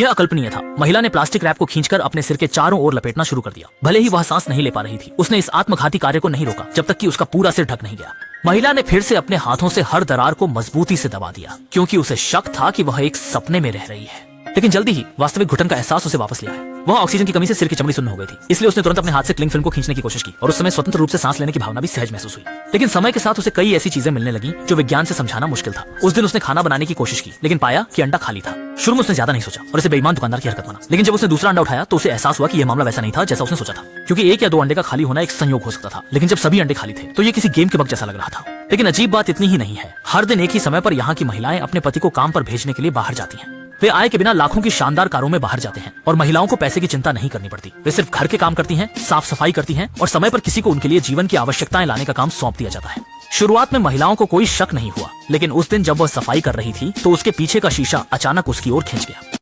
यह अकल्पनीय था। महिला ने प्लास्टिक रैप को खींचकर अपने सिर के चारों ओर लपेटना शुरू कर दिया। भले ही वह सांस नहीं ले पा रही थी, उसने इस आत्मघाती कार्य को नहीं रोका जब तक कि उसका पूरा सिर ढक नहीं गया। महिला ने फिर से अपने हाथों से हर दरार को मजबूती से दबा दिया, क्योंकि उसे शक था कि वह एक सपने में रह रही है। लेकिन जल्दी ही वास्तविक घुटन का एहसास उसे वापस लिया है। वह ऑक्सीजन की कमी से सिर की चमड़ी सुन्न हो गई थी, इसलिए उसने तुरंत अपने हाथ से क्लिंग फिल्म को खींचने की कोशिश की और उस समय स्वतंत्र रूप से सांस लेने की भावना भी सहज महसूस हुई। लेकिन समय के साथ उसे कई ऐसी चीजें मिलने लगी जो विज्ञान से समझाना मुश्किल था। उस दिन उसने खाना बनाने की कोशिश की, लेकिन पाया कि अंडा खाली था। शुरू में उसने ज्यादा नहीं सोचा और इसे बेईमान दुकानदार की हरकत माना। लेकिन जब उसने दूसरा अंडा उठाया तो उसे एहसास हुआ कि यह मामला वैसा नहीं था जैसा उसने सोचा था, क्योंकि एक या दो अंडे का खाली होना एक संयोग हो सकता था। लेकिन जब सभी अंडे खाली थे तो ये किसी गेम के वक्त जैसा लग रहा था। लेकिन अजीब बात इतनी ही नहीं है, हर दिन एक ही समय पर यहाँ की महिलाएं अपने पति को काम पर भेजने के लिए बाहर जाती हैं। वे आय के बिना लाखों की शानदार कारों में बाहर जाते हैं और महिलाओं को पैसे की चिंता नहीं करनी पड़ती। वे सिर्फ घर के काम करती हैं, साफ सफाई करती हैं और समय पर किसी को उनके लिए जीवन की आवश्यकताएं लाने का काम सौंप दिया जाता है। शुरुआत में महिलाओं को कोई शक नहीं हुआ, लेकिन उस दिन जब वह सफाई कर रही थी तो उसके पीछे का शीशा अचानक उसकी ओर खिंच गया।